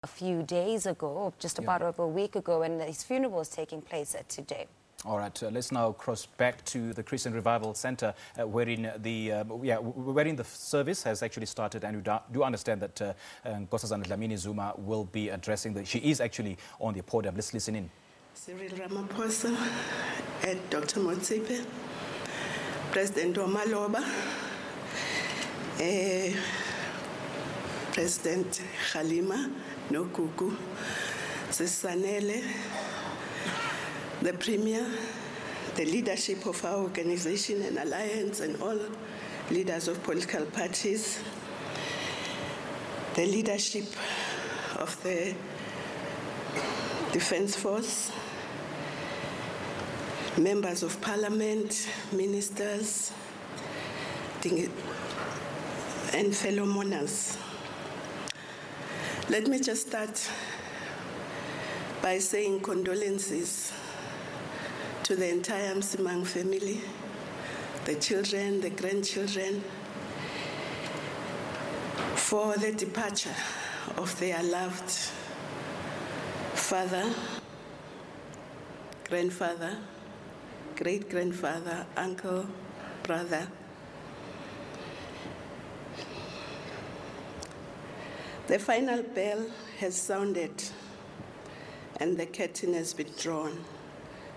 a few days ago, just about over a week ago, and his funeral was taking place today. All right, let's now cross back to the Christian Revival Center, wherein the service has actually started, and we do understand that Nkosazana Dlamini-Zuma will be addressing she is actually on the podium. Let's listen in. Cyril Ramaphosa, Dr. Motsipe, President Omaloba, President Khalima Nokuku, Sisanele, the Premier, the leadership of our organization and alliance, and all leaders of political parties, the leadership of the Defense Force, members of parliament, ministers, and fellow mourners. Let me just start by saying condolences to the entire Msimang family, the children, the grandchildren, for the departure of their loved father, grandfather, great-grandfather, uncle, brother. The final bell has sounded and the curtain has been drawn,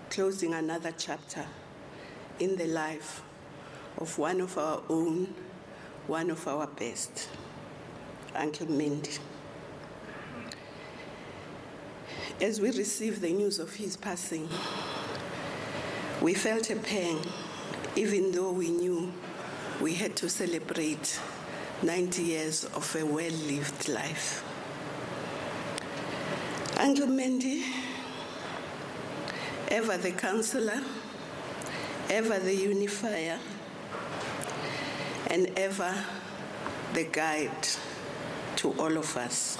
closing another chapter in the life of one of our own, one of our best, Uncle Mendi. As we received the news of his passing, we felt a pang, even though we knew we had to celebrate 90 years of a well-lived life. Uncle Mendi, ever the counselor, ever the unifier, and ever the guide to all of us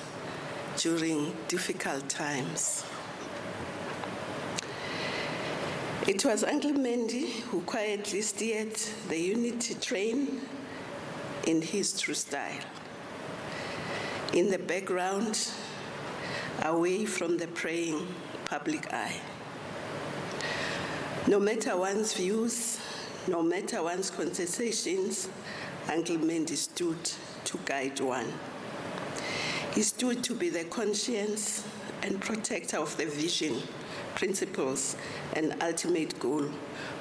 during difficult times. It was Uncle Mendi who quietly steered the unity train in his true style. In the background, away from the praying public eye. No matter one's views, no matter one's contestations, Uncle Mendi stood to guide one. He stood to be the conscience and protector of the vision, principles, and ultimate goal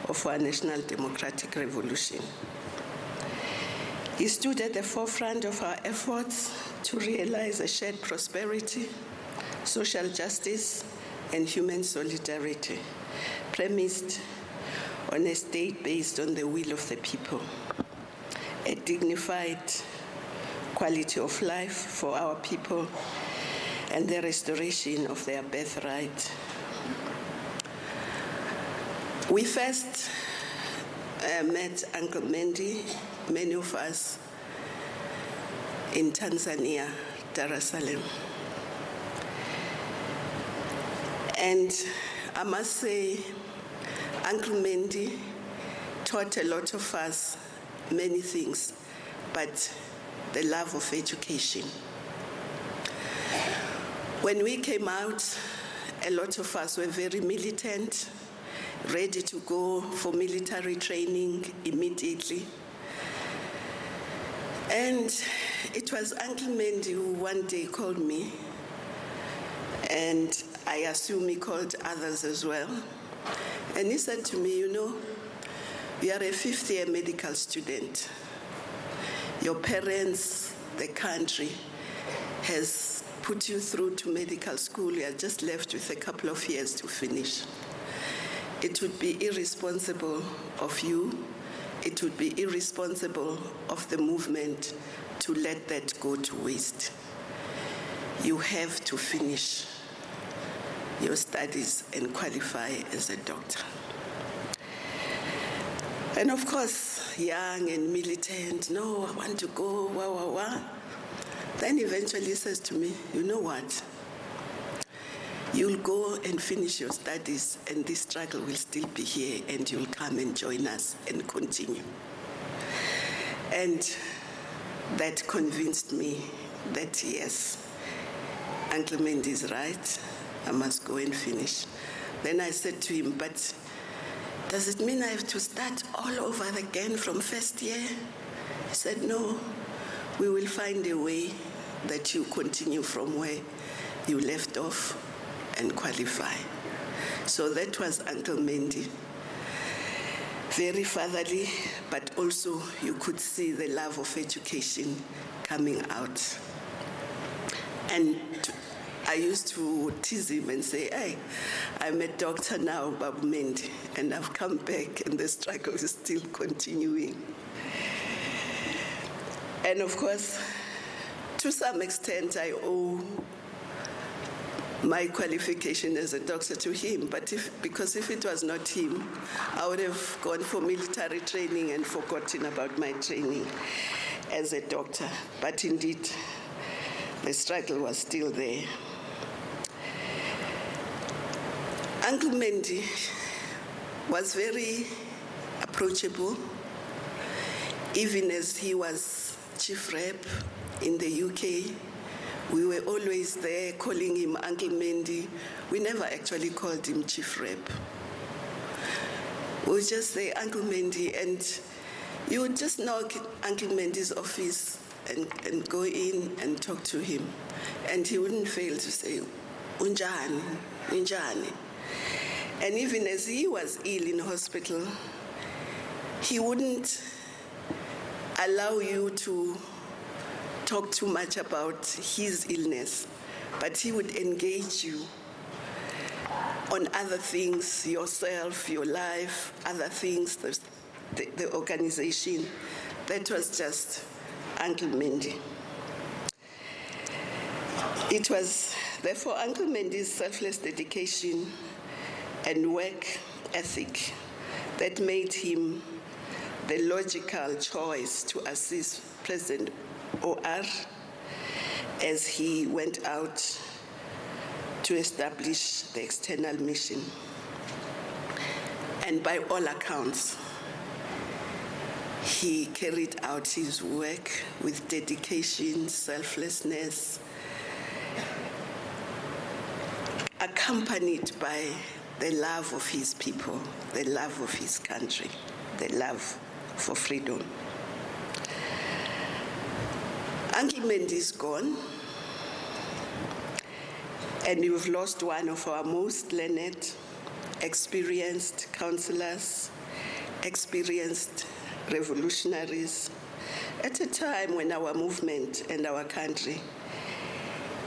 of our national democratic revolution. He stood at the forefront of our efforts to realize a shared prosperity, social justice, and human solidarity, premised on a state based on the will of the people, a dignified quality of life for our people, and the restoration of their birthright. We first met Uncle Mendi, many of us, in Tanzania, Dar es Salaam. And I must say, Uncle Mendi taught a lot of us many things, but the love of education. When we came out, a lot of us were very militant, ready to go for military training immediately. And it was Uncle Mendi who one day called me, and I assume he called others as well. And he said to me, you know, you are a fifth-year medical student. Your parents, the country, has put you through to medical school. You are just left with a couple of years to finish. It would be irresponsible of you, it would be irresponsible of the movement to let that go to waste. You have to finish your studies and qualify as a doctor. And of course, young and militant, no, I want to go, wah, wah, wah. Then eventually he says to me, you know what? You'll go and finish your studies, and this struggle will still be here, and you'll come and join us and continue. And that convinced me that, yes, Uncle Mendi is right. I must go and finish. Then I said to him, but does it mean I have to start all over again from first year? He said, no, we will find a way that you continue from where you left off and qualify. So that was Uncle Mendi. Very fatherly, but also you could see the love of education coming out. And I used to tease him and say, hey, I'm a doctor now, Babu Mendi, and I've come back and the struggle is still continuing. And of course, to some extent, I owe my qualification as a doctor to him, because if it was not him, I would have gone for military training and forgotten about my training as a doctor. But indeed, the struggle was still there. Uncle Mendi was very approachable, even as he was chief rep in the UK. We were always there calling him Uncle Mendi. We never actually called him chief rep. We would just say Uncle Mendi, and you would just knock Uncle Mendi's office and go in and talk to him. And he wouldn't fail to say, Unjani, Unjani. And even as he was ill in hospital, he wouldn't allow you to talk too much about his illness, but he would engage you on other things, yourself, your life, other things, the organization. That was just Uncle Mendi. It was therefore Uncle Mendi's selfless dedication and work ethic that made him the logical choice to assist President OR as he went out to establish the external mission. And by all accounts, he carried out his work with dedication, selflessness, accompanied by the love of his people, the love of his country, the love for freedom. Uncle Mendi is gone, and we've lost one of our most learned, experienced counselors, experienced revolutionaries, at a time when our movement and our country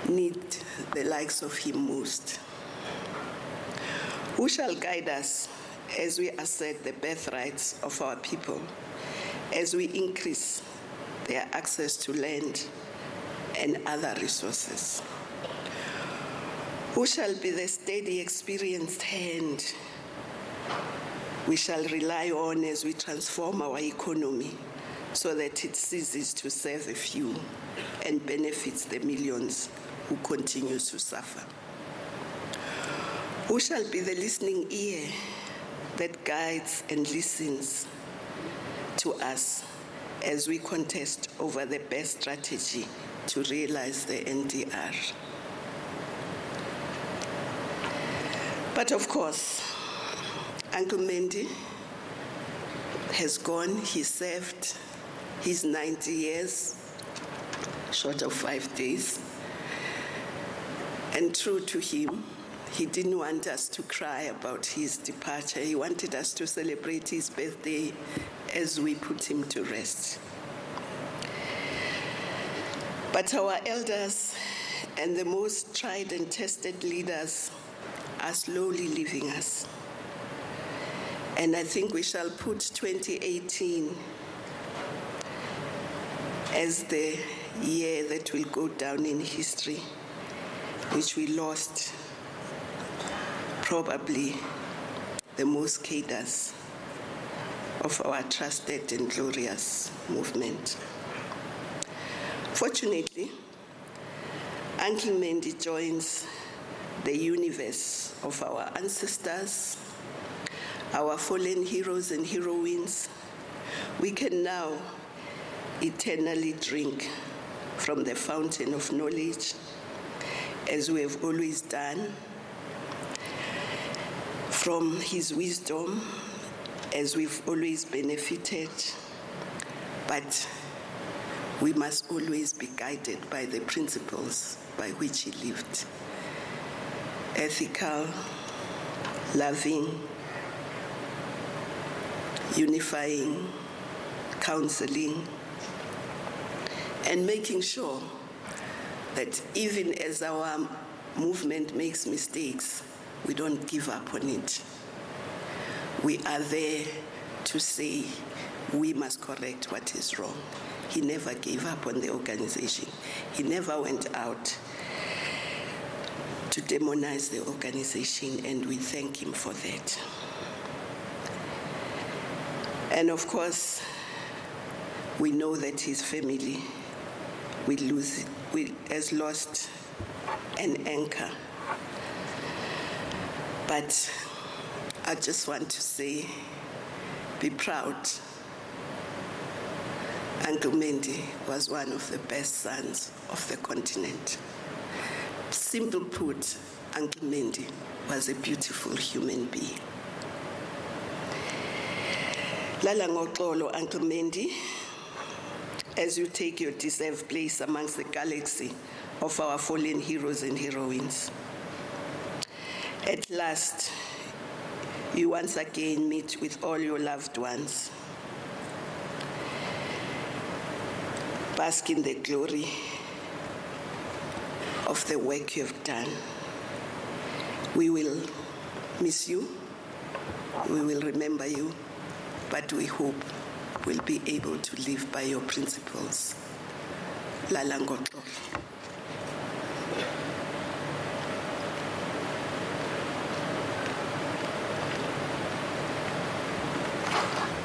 need the likes of him most. Who shall guide us as we assert the birthrights of our people, as we increase their access to land and other resources? Who shall be the steady, experienced hand we shall rely on as we transform our economy so that it ceases to serve a few and benefits the millions who continue to suffer? Who shall be the listening ear that guides and listens to us as we contest over the best strategy to realize the NDR? But of course, Uncle Mendi has gone. He served his 90 years, short of 5 days. And true to him, he didn't want us to cry about his departure. He wanted us to celebrate his birthday as we put him to rest. But our elders and the most tried and tested leaders are slowly leaving us. And I think we shall put 2018 as the year that will go down in history, which we lost probably the most cadres of our trusted and glorious movement. Fortunately, Uncle Mendi joins the universe of our ancestors, our fallen heroes and heroines. We can now eternally drink from the fountain of knowledge as we have always done, from his wisdom, as we've always benefited, but we must always be guided by the principles by which he lived. Ethical, loving, unifying, counseling, and making sure that even as our movement makes mistakes, we don't give up on it. We are there to say we must correct what is wrong. He never gave up on the organization. He never went out to demonize the organization, and we thank him for that. And of course, we know that his family has lost an anchor. But I just want to say, be proud. Uncle Mendi was one of the best sons of the continent. Simple put, Uncle Mendi was a beautiful human being. Lala ngoxolo, Uncle Mendi, as you take your deserved place amongst the galaxy of our fallen heroes and heroines. At last, you once again meet with all your loved ones. Bask in the glory of the work you have done. We will miss you, we will remember you, but we hope we'll be able to live by your principles. Lala ngoxolo.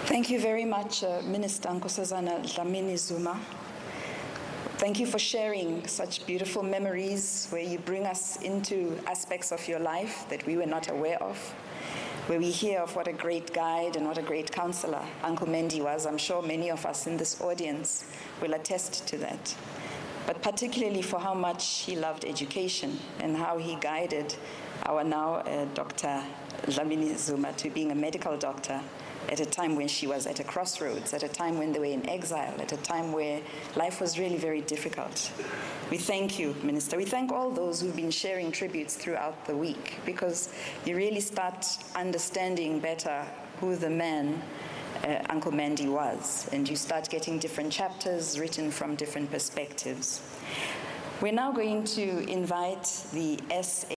Thank you very much, Minister Nkosazana Dlamini-Zuma. Thank you for sharing such beautiful memories where you bring us into aspects of your life that we were not aware of, where we hear of what a great guide and what a great counselor Uncle Mendi was. I'm sure many of us in this audience will attest to that. But particularly for how much he loved education and how he guided our now Dr. Dlamini-Zuma to being a medical doctor at a time when she was at a crossroads, at a time when they were in exile, at a time where life was really very difficult. We thank you, Minister. We thank all those who've been sharing tributes throughout the week, because you really start understanding better who the man Uncle Mendi was, and you start getting different chapters written from different perspectives. We're now going to invite the SABC